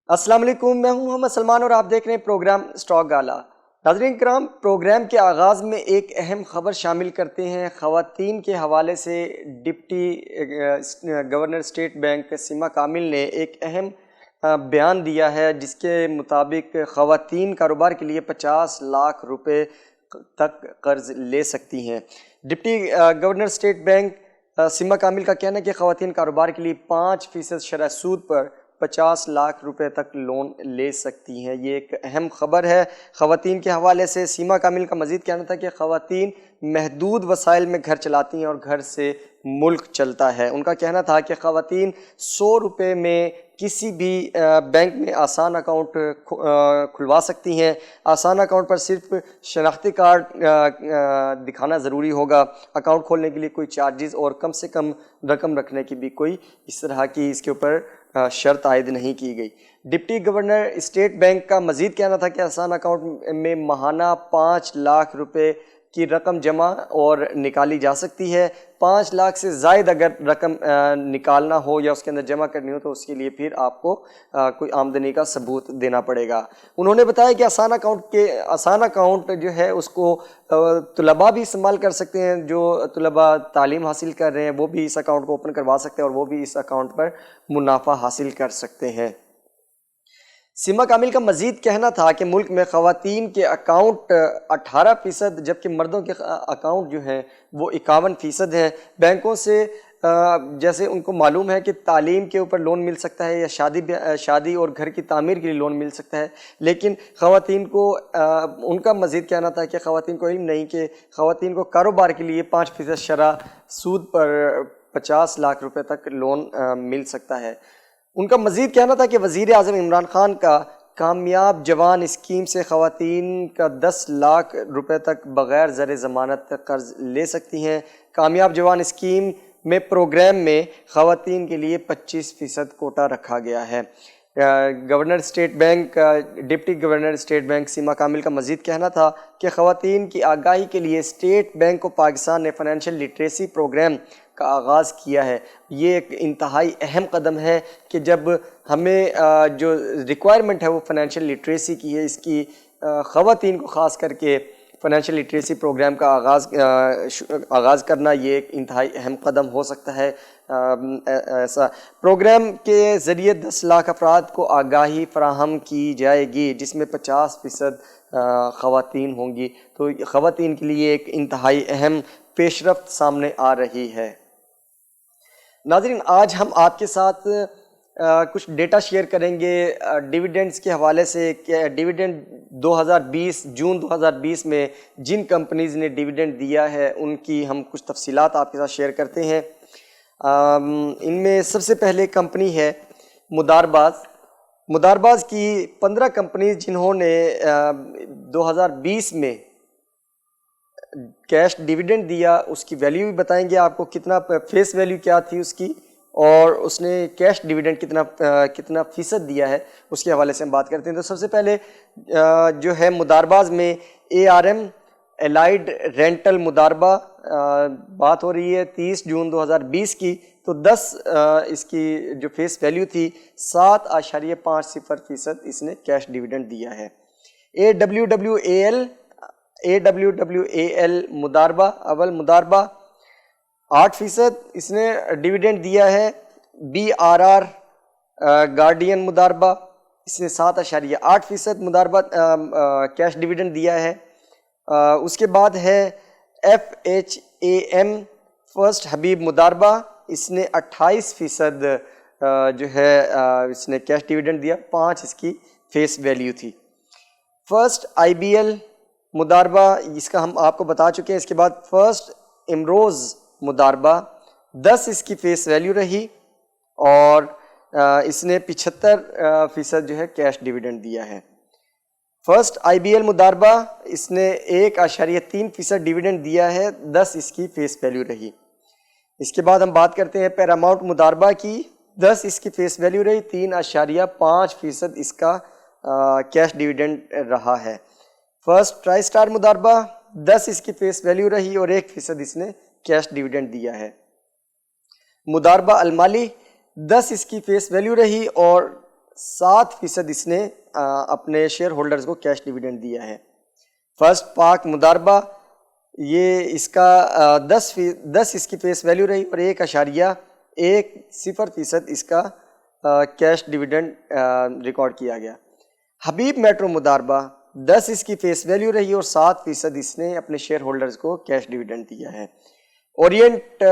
السلام علیکم، میں ہوں محمد سلمان اور آپ دیکھ رہے ہیں پروگرام اسٹاک گالا۔ ناظرین کرام، پروگرام کے آغاز میں ایک اہم خبر شامل کرتے ہیں۔ خواتین کے حوالے سے ڈپٹی گورنر اسٹیٹ بینک سیما کامل نے ایک اہم بیان دیا ہے، جس کے مطابق خواتین کاروبار کے لیے 50 لاکھ روپے تک قرض لے سکتی ہیں۔ ڈپٹی گورنر اسٹیٹ بینک سیما کامل کا کہنا ہے کہ خواتین کاروبار کے لیے 5% شرح سود پر 50 لاکھ روپے تک لون لے سکتی ہیں۔ یہ ایک اہم خبر ہے خواتین کے حوالے سے۔ سیما کامل کا مزید کہنا تھا کہ خواتین محدود وسائل میں گھر چلاتی ہیں اور گھر سے ملک چلتا ہے۔ ان کا کہنا تھا کہ خواتین 100 روپے میں کسی بھی بینک میں آسان اکاؤنٹ کھلوا سکتی ہیں۔ آسان اکاؤنٹ پر صرف شناختی کارڈ دکھانا ضروری ہوگا۔ اکاؤنٹ کھولنے کے لیے کوئی چارجز اور کم سے کم رقم رکھنے کی بھی کوئی اس طرح کی اس کے اوپر شرط عائد نہیں کی گئی۔ ڈپٹی گورنر اسٹیٹ بینک کا مزید کہنا تھا کہ آسان اکاؤنٹ میں ماہانہ 5 لاکھ روپے کی رقم جمع اور نکالی جا سکتی ہے۔ 5 لاکھ سے زائد اگر رقم نکالنا ہو یا اس کے اندر جمع کرنی ہو تو اس کے لیے پھر آپ کو کوئی آمدنی کا ثبوت دینا پڑے گا۔ انہوں نے بتایا کہ آسان اکاؤنٹ جو ہے اس کو طلباء بھی استعمال کر سکتے ہیں۔ جو طلباء تعلیم حاصل کر رہے ہیں وہ بھی اس اکاؤنٹ کو اوپن کروا سکتے ہیں اور وہ بھی اس اکاؤنٹ پر منافع حاصل کر سکتے ہیں۔ سیما کامل کا مزید کہنا تھا کہ ملک میں خواتین کے اکاؤنٹ 18% جبکہ مردوں کے اکاؤنٹ جو ہیں وہ 51% ہیں۔ بینکوں سے جیسے ان کو معلوم ہے کہ تعلیم کے اوپر لون مل سکتا ہے یا شادی اور گھر کی تعمیر کے لیے لون مل سکتا ہے، لیکن خواتین کو ان کا مزید کہنا تھا کہ خواتین کو علم نہیں کہ خواتین کو کاروبار کے لیے 5% شرح سود پر 50 لاکھ روپے تک لون مل سکتا ہے۔ ان کا مزید کہنا تھا کہ وزیر اعظم عمران خان کا کامیاب جوان اسکیم سے خواتین کا 10 لاکھ روپے تک بغیر زر ضمانت قرض لے سکتی ہیں۔ کامیاب جوان اسکیم میں پروگرام میں خواتین کے لیے 25% کوٹا رکھا گیا ہے۔ Governor state bank deputy governor state bank سیما کامل کا مزید کہنا تھا کہ خواتین کی آگاہی کے لیے اسٹیٹ بینک آف پاکستان نے فائنینشیل لٹریسی پروگرام کا آغاز کیا ہے۔ یہ ایک انتہائی اہم قدم ہے کہ جب ہمیں جو ریکوائرمنٹ ہے وہ فائنینشیل لٹریسی کی ہے، اس کی خواتین کو خاص کر کے فائنینشیل لٹریسی پروگرام کا آغاز کرنا یہ ایک انتہائی اہم قدم ہو سکتا ہے۔ ایسا پروگرام کے ذریعے 10 لاکھ افراد کو آگاہی فراہم کی جائے گی، جس میں 50% خواتین ہوں گی، تو خواتین کے لیے ایک انتہائی اہم پیش رفت سامنے آ رہی ہے۔ ناظرین، آج ہم آپ کے ساتھ کچھ ڈیٹا شیئر کریں گے ڈیویڈنڈز کے حوالے سے کہ ڈیویڈنڈ 2020 جون 2020 میں جن کمپنیز نے ڈیویڈنڈ دیا ہے ان کی ہم کچھ تفصیلات آپ کے ساتھ شیئر کرتے ہیں۔ ان میں سب سے پہلے کمپنی ہے مدارباز کی 15 کمپنیز جنہوں نے 2020 میں کیش ڈیویڈنڈ دیا، اس کی ویلیو بھی بتائیں گے آپ کو، کتنا فیس ویلیو کیا تھی اس کی اور اس نے کیش ڈیویڈنڈ کتنا فیصد دیا ہے، اس کے حوالے سے ہم بات کرتے ہیں۔ تو سب سے پہلے جو ہے مدارباز میں ARM الائڈ رینٹل مداربہ بات ہو رہی ہے 30 جون 2020 کی، تو 10 اس کی جو فیس ویلیو تھی 7.50% اس نے کیش ڈیویڈنڈ دیا ہے۔ AWWAL مداربہ مداربہ 8% اس نے ڈیویڈنڈ دیا ہے۔ BRR گارڈین مداربہ اس نے 7.8% مداربہ کیش ڈیویڈنڈ دیا ہے۔ اس کے بعد ہے FHAM فرسٹ حبیب مداربہ، اس نے 28% جو ہے اس نے کیش ڈیویڈنڈ دیا، 5 اس کی فیس ویلیو تھی۔ فرسٹ IBL مداربہ اس کا ہم آپ کو بتا چکے ہیں۔ اس کے بعد فرسٹ امروز مداربہ 10 اس کی فیس ویلیو رہی اور اس نے 75% جو ہے کیش ڈیویڈنڈ دیا ہے۔ فرسٹ IBL مداربہ اس نے 1.3% ڈیویڈنڈ دیا ہے، 10 اس کی فیس ویلیو رہی۔ اس کے بعد ہم بات کرتے ہیں پیراماؤنٹ مداربہ کی، 10 اس کی فیس ویلیو رہی، 3.5% اس کا کیش ڈیویڈنڈ رہا ہے۔ فرسٹ ٹرائی اسٹار مداربہ 10 اس کی فیس ویلیو رہی اور 1% اس نے کیش ڈیویڈنڈ دیا ہے۔ مداربہ المالی 10 اس کی فیس ویلیو رہی اور 7% اس نے اپنے شیئر ہولڈرز کو کیش ڈیویڈنڈ دیا ہے۔ فرسٹ پاک مداربہ، یہ اس کا 10 اس کی فیس ویلیو رہی اور 1.10% اس کا کیش ڈیویڈنڈ ریکارڈ کیا گیا۔ حبیب میٹرو مداربہ 10 اس کی فیس ویلیو رہی اور 7% اس نے اپنے شیئر ہولڈرز کو کیش ڈیویڈنڈ دیا ہے۔ اورینٹ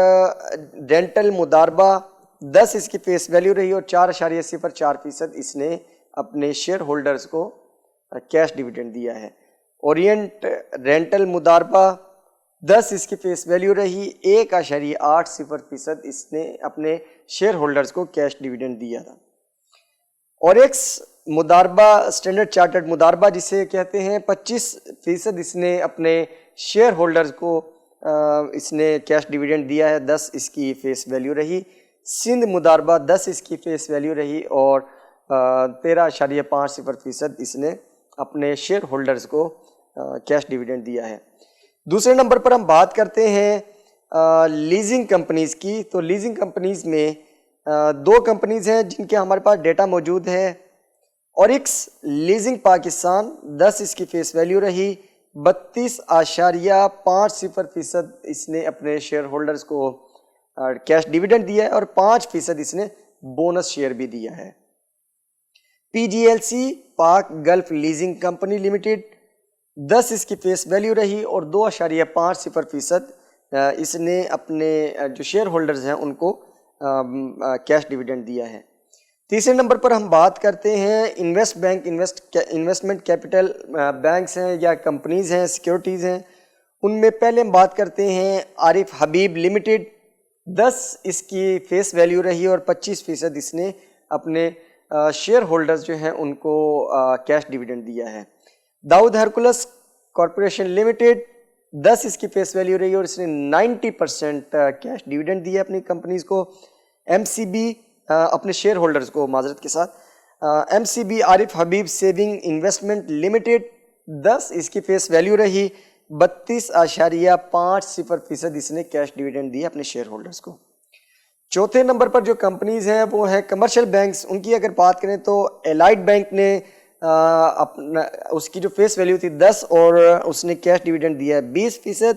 ڈینٹل مداربہ 10 اس کی فیس ویلیو رہی اور 4.04% اس نے اپنے شیئر ہولڈرز کو کیش ڈیویڈنڈ دیا ہے۔ اورینٹ رینٹل مداربہ 10 اس کی فیس ویلیو رہی، 1.80% اس نے اپنے شیئر ہولڈرز کو کیش ڈیویڈنڈ دیا تھا۔ اور ایکس مداربہ اسٹینڈرڈ چارٹرڈ مداربہ جسے کہتے ہیں، 25% اس نے اپنے شیئر ہولڈرز کو اس نے کیش ڈیویڈنڈ دیا ہے، 10 اس کی فیس ویلیو رہی۔ سندھ مداربہ 10 اس کی فیس ویلیو رہی اور 13.50% اس نے اپنے شیئر ہولڈرز کو کیش ڈیویڈنڈ دیا ہے۔ دوسرے نمبر پر ہم بات کرتے ہیں لیزنگ کمپنیز کی۔ تو لیزنگ کمپنیز میں 2 کمپنیز ہیں جن کے ہمارے پاس ڈیٹا موجود ہے۔ اوریکس لیزنگ پاکستان 10 اس کی فیس ویلیو رہی، 32.50% اس نے اپنے شیئر ہولڈرز کو کیش ڈیویڈنڈ دیا ہے اور 5% اس نے بونس شیئر بھی دیا ہے۔ پی جی ایل سی پاک گلف لیزنگ کمپنی لمیٹڈ 10 اس کی فیس ویلیو رہی اور 2.5% اس نے اپنے جو شیئر ہولڈرز ہیں ان کو کیش ڈیویڈنڈ دیا ہے۔ تیسرے نمبر پر ہم بات کرتے ہیں انویسٹمنٹ کیپٹل بینکس ہیں یا کمپنیز ہیں، سیکیورٹیز ہیں۔ ان میں پہلے ہم بات کرتے ہیں عارف حبیب لمیٹڈ، 10 اس کی فیس ویلیو رہی اور 25% اس نے اپنے شیئر ہولڈرز جو ہیں ان کو کیش ڈیویڈنڈ دیا ہے۔ داؤد ہرکولس کارپوریشن لمیٹڈ 10 اس کی فیس ویلیو رہی اور اس نے 90% کیش ڈیویڈنڈ دیا اپنی کمپنیز کو۔ ایم سی بی اپنے شیئر ہولڈرز کو معذرت کے ساتھ، ایم سی بی عارف حبیب سیونگ انویسٹمنٹ لمیٹڈ 10 اس کی فیس ویلیو رہی، 32.50% اس نے کیش ڈیویڈنڈ دیا اپنے شیئر ہولڈرز کو۔ چوتھے نمبر پر جو کمپنیز ہیں وہ ہیں کمرشل بینکس۔ ان کی اگر بات کریں تو الائٹ بینک نے اپنا اس کی جو فیس ویلیو تھی 10 اور اس نے کیش ڈیویڈنڈ دیا ہے 20%۔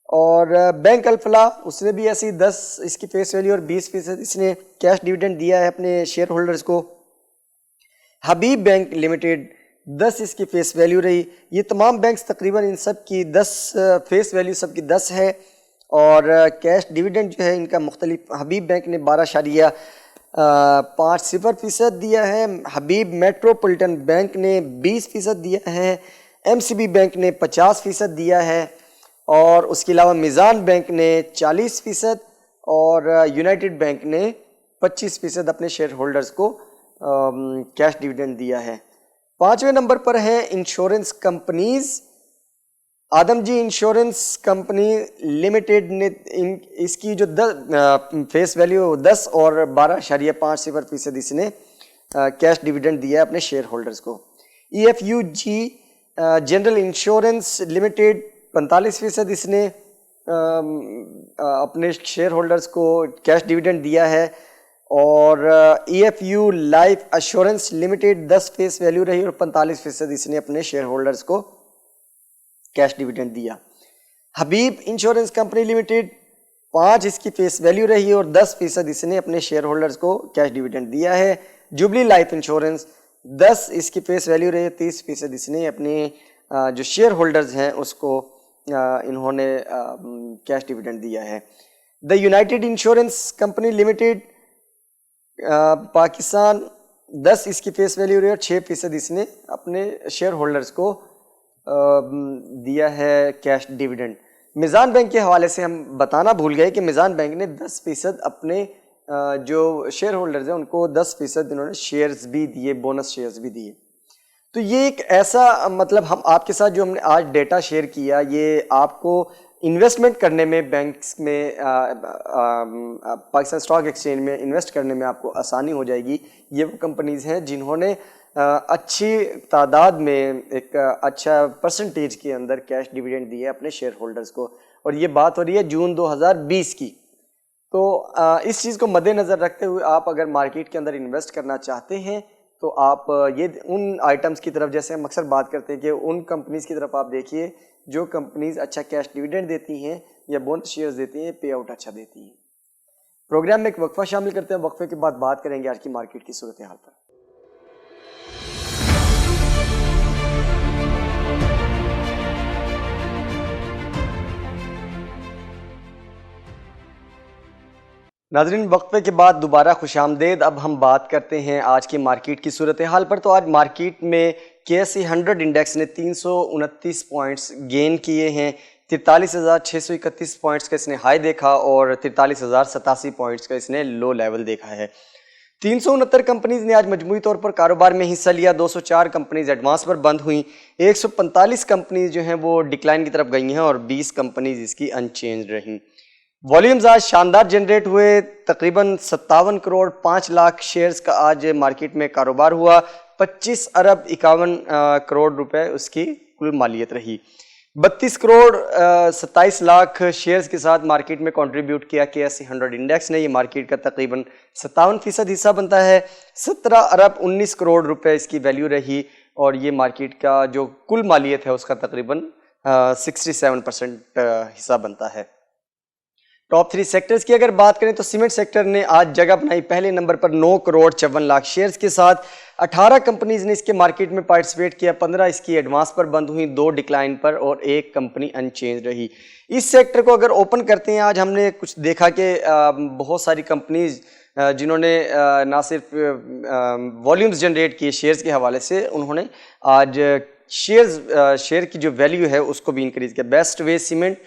اور بینک الفلاح اس نے بھی ایسی 10 اس کی فیس ویلیو اور 20% اس نے کیش ڈیویڈنڈ دیا ہے اپنے شیئر ہولڈرز کو۔ حبیب بینک لمیٹڈ 10 اس کی فیس ویلیو رہی۔ یہ تمام بینکس تقریباً ان سب کی 10 فیس ویلیو سب کی 10 ہے اور کیش ڈیویڈنڈ جو ہے ان کا مختلف، حبیب بینک نے 12.50% دیا ہے، حبیب میٹروپولیٹن بینک نے 20% دیا ہے، ایم سی بی بینک نے 50% دیا ہے اور اس کے علاوہ میزان بینک نے 40% اور یونائٹڈ بینک نے 25% اپنے شیئر ہولڈرز کو کیش ڈیویڈنڈ دیا ہے۔ 5ویں نمبر پر ہے انشورنس کمپنیز۔ آدم جی انشورنس کمپنی لمیٹڈ نے اس کی جو فیس ویلیو 10 اور 12.5% اس نے کیش ڈیویڈنڈ دیا ہے اپنے شیئر ہولڈرز کو۔ E F U G general insurance limited 45% اس نے اپنے شیئر ہولڈرز کو کیش ڈیویڈنڈ دیا ہے اور E F U life assurance limited 10 face value رہی اور 45% اس نے اپنے شیئر ہولڈرز کو کیش ڈیویڈنڈ دیا۔ حبیب انشورنس کمپنی لمیٹڈ 5 اس کی فیس ویلیو رہی اور 10% اس نے اپنے شیئر ہولڈرز کو کیش ڈیویڈنڈ دیا ہے۔ جوبلی لائف انشورنس 10 اس کی فیس ویلیو رہی، 30% اس نے اپنے جو شیئر ہولڈرز ہیں اس کو انہوں نے کیش ڈیویڈنڈ دیا ہے۔ The United insurance company limited Pakistan 10 اس کی فیس ویلیو رہی اور 6% اس نے اپنے شیئر ہولڈرز کو دیا ہے کیش ڈیویڈنڈ۔ میزان بینک کے حوالے سے ہم بتانا بھول گئے کہ میزان بینک نے 10% اپنے جو شیئر ہولڈرز ہیں ان کو 10% انہوں نے شیئرز بھی دیے، بونس شیئرز بھی دیے۔ تو یہ ایک ایسا مطلب ہم آپ کے ساتھ جو ہم نے آج ڈیٹا شیئر کیا، یہ آپ کو انویسٹمنٹ کرنے میں بینکس میں پاکستان اسٹاک ایکسچینج میں انویسٹ کرنے میں آپ کو آسانی ہو جائے گی۔ یہ وہ کمپنیز ہیں جنہوں نے اچھی تعداد میں ایک اچھا پرسنٹیج کے اندر کیش ڈیویڈنڈ دیے اپنے شیئر ہولڈرز کو، اور یہ بات ہو رہی ہے جون 2020 کی۔ تو اس چیز کو مد نظر رکھتے ہوئے آپ اگر مارکیٹ کے اندر انویسٹ کرنا چاہتے ہیں تو آپ یہ ان آئٹمس کی طرف، جیسے ہم اکثر بات کرتے ہیں کہ ان کمپنیز کی طرف آپ دیکھیے جو کمپنیز اچھا کیش ڈیویڈنڈ دیتی ہیں یا بونس شیئرز دیتی ہیں، پے آؤٹ اچھا دیتی ہیں۔ پروگرام میں ایک وقفہ شامل کرتے ہیں، وقفے کے بعد بات کریں گے آج کی مارکیٹ کی صورتحال پر۔ ناظرین، وقفے کے بعد دوبارہ خوش آمدید۔ اب ہم بات کرتے ہیں آج کی مارکیٹ کی صورتحال پر۔ تو آج مارکیٹ میں KSE 100 انڈیکس نے 329 پوائنٹس گین کیے ہیں، 43,631 پوائنٹس کا اس نے ہائی دیکھا اور 43,087 پوائنٹس کا اس نے لو لیول دیکھا ہے۔ 369 کمپنیز نے آج مجموعی طور پر کاروبار میں حصہ لیا، 204 کمپنیز ایڈوانس پر بند ہوئیں، 145 کمپنیز جو ہیں وہ ڈکلائن کی طرف گئی ہیں اور 20 کمپنیز اس کی ان چینج رہیں۔ والیومز آج شاندار جنریٹ ہوئے، تقریباً 57 کروڑ 5 لاکھ شیئرز کا آج مارکیٹ میں کاروبار ہوا، 25 ارب 51 کروڑ روپے اس کی کل مالیت رہی۔ 32 کروڑ 27 لاکھ شیئرز کے ساتھ مارکیٹ میں کنٹریبیوٹ کیا KSE 100 انڈیکس نے، یہ مارکیٹ کا تقریباً 57% حصہ بنتا ہے۔ 17 ارب 19 کروڑ روپے اس کی ویلیو رہی اور یہ مارکیٹ کا جو کل مالیت ہے اس کا تقریباً 67% حصہ بنتا ہے۔ ٹاپ 3 سیکٹرز کی اگر بات کریں تو سیمنٹ سیکٹر نے آج جگہ بنائی پہلے نمبر پر 9 کروڑ 54 لاکھ شیئرز کے ساتھ، 18 کمپنیز نے اس کے مارکیٹ میں پارٹیسپیٹ کیا، 15 اس کی ایڈوانس پر بند ہوئیں، 2 ڈکلائن پر اور 1 کمپنی ان چینج رہی۔ اس سیکٹر کو اگر اوپن کرتے ہیں، آج ہم نے کچھ دیکھا کہ بہت ساری کمپنیز جنہوں نے نہ صرف والیومز جنریٹ کیے شیئرز کے حوالے سے، انہوں نے آج شیئر کی جو ویلیو ہے اس کو بھی انکریز کیا۔ Best way cement,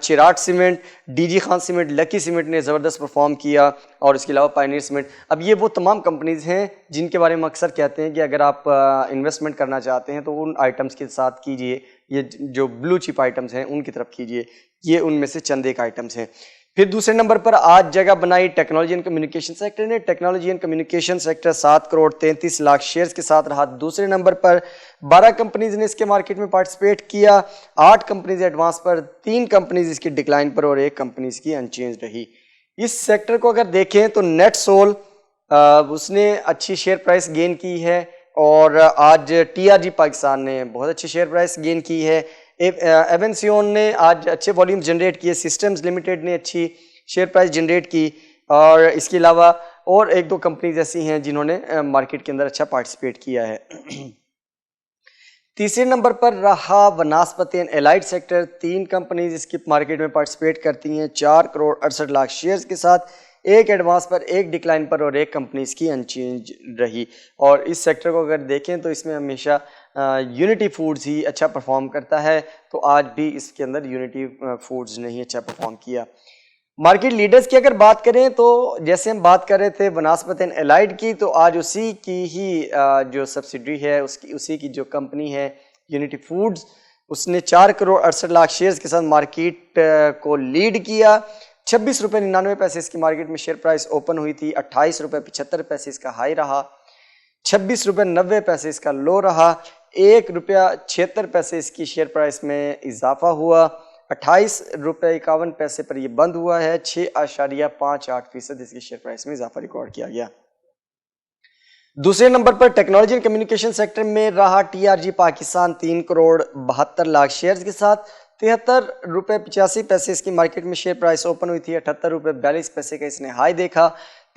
Chiragh cement, D G Khan cement, lucky cement نے زبردست پرفارم کیا اور اس کے علاوہ پائنیئر سیمنٹ۔ اب یہ وہ تمام کمپنیز ہیں جن کے بارے میں اکثر کہتے ہیں کہ اگر آپ انویسٹمنٹ کرنا چاہتے ہیں تو ان آئٹمس کے ساتھ کیجئے، یہ جو بلو چپ آئٹمس ہیں ان کی طرف کیجئے، یہ ان میں سے چند ایک آئٹمس ہیں۔ پھر دوسرے نمبر پر آج جگہ بنائی ٹیکنالوجی اینڈ کمیونیکیشن سیکٹر نے۔ Technology and communication sector 7 crore 33 lakh shares کے ساتھ رہا دوسرے نمبر پر، 12 کمپنیز نے اس کے مارکیٹ میں پارٹیسپیٹ کیا، 8 کمپنیز ایڈوانس پر، 3 کمپنیز اس کی ڈکلائن پر اور 1 کمپنی اس کی ان چینج رہی۔ اس سیکٹر کو اگر دیکھیں تو نیٹ سول اس نے اچھی شیئر پرائس گین کی ہے اور آج TRG پاکستان نے بہت اچھی شیئر پرائس گین کی ہے، ایونسیون نے آج اچھے والیوم جنریٹ کیے، سسٹمز لمیٹڈ نے اچھی شیئر پرائس جنریٹ کی اور اس کے علاوہ اور 1-2 کمپنیز ایسی ہیں جنہوں نے مارکیٹ کے اندر اچھا پارٹیسپیٹ کیا ہے۔ تیسرے نمبر پر رہا وناسپتی اینڈ الائڈ سیکٹر، 3 کمپنیز اس کی مارکیٹ میں پارٹیسپیٹ کرتی ہیں، 4 کروڑ 68 لاکھ شیئرز کے ساتھ، 1 ایڈوانس پر، 1 ڈکلائن پر اور 1 کمپنی اس کی ان چینج رہی۔ اور اس سیکٹر کو اگر دیکھیں تو اس میں ہمیشہ یونٹی فوڈز ہی اچھا پرفارم کرتا ہے، تو آج بھی اس کے اندر یونٹی فوڈز نے ہی اچھا پرفارم کیا۔ مارکیٹ لیڈرز کی اگر بات کریں تو جیسے ہم بات کر رہے تھے وناسپتی اینڈ الائڈ کی، تو آج اسی کی ہی جو سبسیڈری ہے اسی کی جو کمپنی ہے یونٹی فوڈز، اس نے 4 کروڑ 68 لاکھ شیئرز کے ساتھ مارکیٹ کو لیڈ کیا۔ 26 روپے 99 پیسے اس کی مارکیٹ میں شیئر پرائس اوپن ہوئی تھی، 28 روپے 75 پیسے اس کا ہائی رہا، 26 روپے 90 پیسے اس کا لو رہا، 1 روپیہ 76 پیسے اس کی شیئر پرائس میں اضافہ ہوا، 28 روپے 51 پیسے پر یہ بند ہوا ہے، 6.58% اس کی شیئر پرائس میں اضافہ ریکارڈ کیا گیا۔ دوسرے number per technology and communication sector میں رہا TRG پاکستان، 3 کروڑ 72 لاکھ شیئرز کے ساتھ، 73 روپے 85 پیسے اس کی مارکیٹ میں شیئر پرائس اوپن ہوئی تھی، 78 روپے 42 پیسے کا اس نے ہائی دیکھا،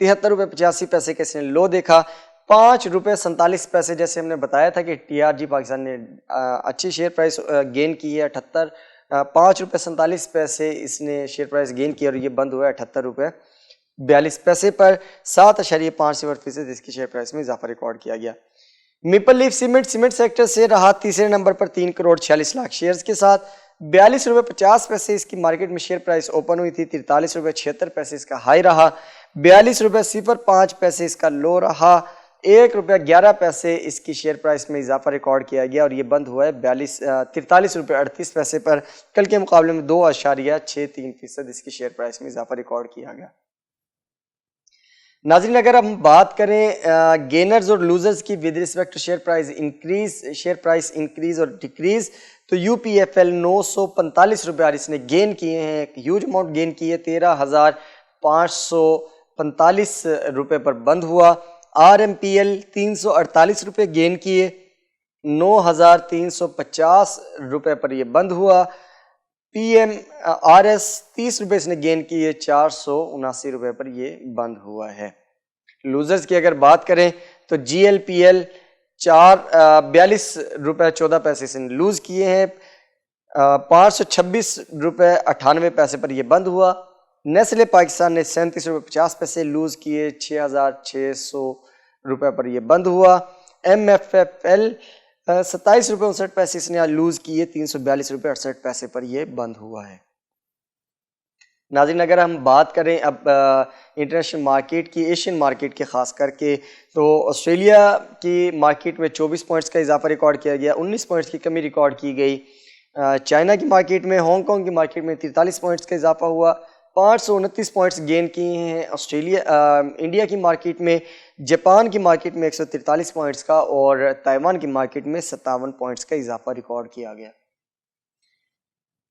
73 روپے 85 پیسے کا اس نے لو دیکھا، 5 روپے 47 پیسے جیسے ہم نے بتایا تھا کہ TRG پاکستان نے اچھی شیئر پرائس گین کی ہے، 5 روپے 47 پیسے اس نے شیئر پرائس گین کی اور یہ بند ہوا ہے 78 روپے 42 پیسے پر، 7.5% اس کی شیئر پرائس میں اضافہ ریکارڈ کیا گیا۔ میپل لیف سیمنٹ سیکٹر سے رہا تیسرے نمبر پر، 3 کروڑ 46 لاکھ شیئرز کے ساتھ، 42 روپے 50 پیسے اس کی مارکیٹ میں شیئر پرائس اوپن ہوئی تھی، 43 روپے 76 پیسے اس کا ہائی رہا، 42 روپے 05 پیسے اس کا لو رہا، 1 روپے 11 پیسے اس کی شیئر پرائس میں اضافہ ریکارڈ کیا گیا اور یہ بند ہوا ہے 43 روپے 38 پیسے پر، کل کے مقابلے میں 2.63% اس کی شیئر پرائس میں اضافہ ریکارڈ کیا گیا۔ ناظرین، اگر ہم بات کریں گینرز اور لوزرز کی with respect to share price increase اور ڈکریز، تو UPFL 945 روپے آج اس نے گین کیے ہیں، ایک ہیوج اماؤنٹ گین کی ہے، 13,545 روپے پر بند ہوا۔ RMPL 348 روپے گین کیے، 9,350 روپے پر یہ بند ہوا۔ PMRS 30 روپے اس نے گین کیے، 479 روپے پر یہ بند ہوا ہے۔ لوزرز کی اگر بات کریں تو GLPL 42 روپے 14 پیسے سے لوز کیے ہیں، 526 روپے 98 پیسے پر یہ بند ہوا۔ نیسلے پاکستان نے 37 روپے 50 پیسے لوز کیے، 6,600 روپے پر یہ بند ہوا۔ MFFL 27 روپے 59 پیسے اس نے لوز کیے، 342 روپے 68 پیسے پر یہ بند ہوا ہے۔ ناظرین اگر ہم بات کریں اب انٹرنیشنل مارکیٹ کی، ایشین مارکیٹ کے خاص کر کے، تو آسٹریلیا کی مارکیٹ میں 24 پوائنٹس کا اضافہ ریکارڈ کیا گیا، 19 پوائنٹس کی کمی ریکارڈ کی گئی۔ چائنا کی مارکیٹ میں، ہانگ کانگ کی مارکیٹ میں 43 پوائنٹس کا اضافہ ہوا، 529 پوائنٹس گین کیے ہیں انڈیا کی مارکیٹ میں، جاپان کی مارکیٹ میں 143 پوائنٹس کا، اور تائیوان کی مارکیٹ میں 57 پوائنٹس کا اضافہ ریکارڈ کیا گیا۔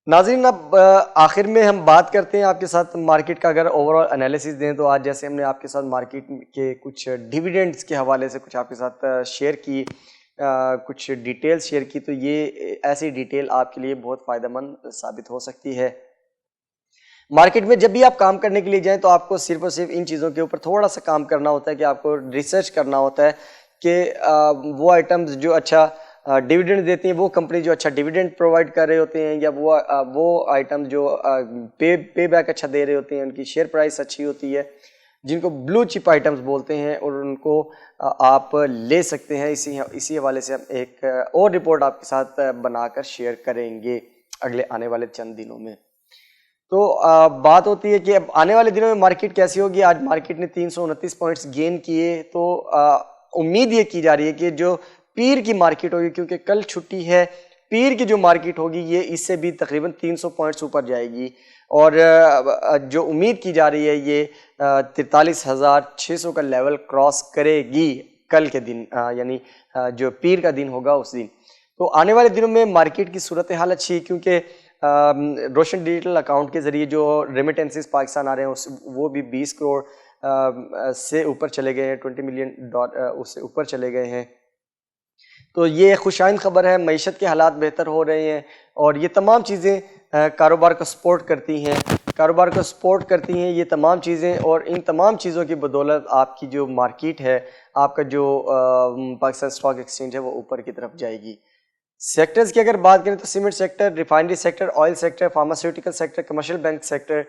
ناظرین اب آخر میں ہم بات کرتے ہیں آپ کے ساتھ مارکیٹ کا، اگر اوورآل انالیسس دیں تو آج جیسے ہم نے آپ کے ساتھ مارکیٹ کے کچھ ڈیویڈنڈز کے حوالے سے کچھ آپ کے ساتھ شیئر کی، کچھ ڈیٹیلز شیئر کی، تو یہ ایسی ڈیٹیل آپ کے لیے بہت فائدہ مند ثابت ہو سکتی ہے۔ مارکیٹ میں جب بھی آپ کام کرنے کے لیے جائیں تو آپ کو صرف اور صرف ان چیزوں کے اوپر تھوڑا سا کام کرنا ہوتا ہے کہ آپ کو ریسرچ کرنا ہوتا ہے کہ وہ آئٹمز جو اچھا ڈیویڈنڈ دیتی ہیں، وہ کمپنی جو اچھا ڈیویڈنڈ پرووائڈ کر رہے ہوتے ہیں، یا وہ آئٹم جو پے بیک اچھا دے رہے ہوتے ہیں، ان کی شیئر پرائس اچھی ہوتی ہے، جن کو بلو چپ آئٹمز بولتے ہیں، اور ان کو آپ لے سکتے ہیں۔ اسی حوالے سے ہم ایک اور رپورٹ آپ کے ساتھ بنا کر شیئر کریں گے اگلے آنے والے چند دنوں میں۔ تو بات ہوتی ہے کہ اب آنے والے دنوں میں مارکیٹ کیسی ہوگی۔ آج مارکیٹ نے 329 پوائنٹس گین کیے، تو امید یہ کی جا رہی ہے کہ جو پیر کی مارکیٹ ہوگی، کیونکہ کل چھٹی ہے، پیر کی جو مارکیٹ ہوگی یہ اس سے بھی تقریباً 300 پوائنٹس اوپر جائے گی، اور جو امید کی جا رہی ہے یہ 43,600 کا لیول کراس کرے گی کل کے دن، یعنی جو پیر کا دن ہوگا اس دن۔ تو آنے والے دنوں میں مارکیٹ کی صورتحال اچھی ہے، کیونکہ روشن ڈیجیٹل اکاؤنٹ کے ذریعے جو ریمیٹنسز پاکستان آ رہے ہیں وہ بھی 20 کروڑ سے اوپر چلے گئے ہیں، 20 ملین اس سے اوپر چلے گئے ہیں۔ تو یہ خوش آئند خبر ہے، معیشت کے حالات بہتر ہو رہے ہیں، اور یہ تمام چیزیں کاروبار کو سپورٹ کرتی ہیں، یہ تمام چیزیں، اور ان تمام چیزوں کی بدولت آپ کی جو مارکیٹ ہے، آپ کا جو پاکستان اسٹاک ایکسچینج ہے، وہ اوپر کی طرف جائے گی۔ سیکٹرز کی اگر بات کریں تو cement sector, refinery sector, oil sector, pharmaceutical sector, commercial bank sector,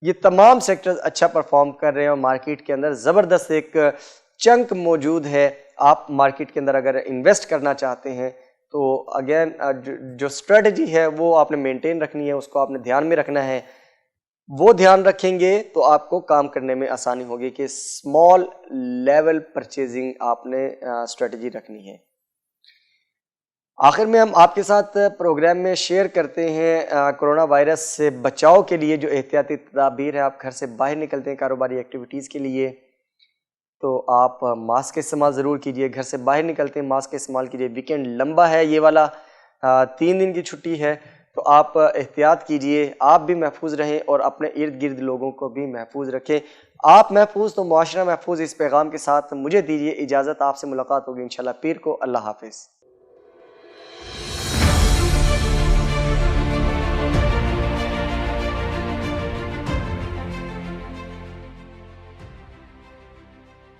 یہ تمام سیکٹرز اچھا پرفارم کر رہے ہیں، اور مارکیٹ کے اندر زبردست ایک چنک موجود ہے۔ آپ مارکیٹ کے اندر اگر انویسٹ کرنا چاہتے ہیں تو اگین جو اسٹریٹجی ہے وہ آپ نے مینٹین رکھنی ہے، اس کو آپ نے دھیان میں رکھنا ہے۔ وہ دھیان رکھیں گے تو آپ کو کام کرنے میں آسانی ہوگی کہ اسمال لیول پرچیزنگ آپ نے اسٹریٹجی رکھنی ہے۔ آخر میں ہم آپ کے ساتھ پروگرام میں شیئر کرتے ہیں کرونا وائرس سے بچاؤ کے لیے جو احتیاطی تدابیر ہے۔ آپ گھر سے باہر نکلتے ہیں کاروباری ایکٹیویٹیز کے لیے تو آپ ماسک کا استعمال ضرور کیجئے، گھر سے باہر نکلتے ہیں ماسک کا استعمال کیجئے۔ ویکینڈ لمبا ہے یہ والا، 3 دن کی چھٹی ہے، تو آپ احتیاط کیجئے، آپ بھی محفوظ رہیں اور اپنے ارد گرد لوگوں کو بھی محفوظ رکھیں۔ آپ محفوظ تو معاشرہ محفوظ۔ اس پیغام کے ساتھ مجھے دیجئے اجازت، آپ سے ملاقات ہوگی انشاءاللہ پیر کو۔ اللہ حافظ۔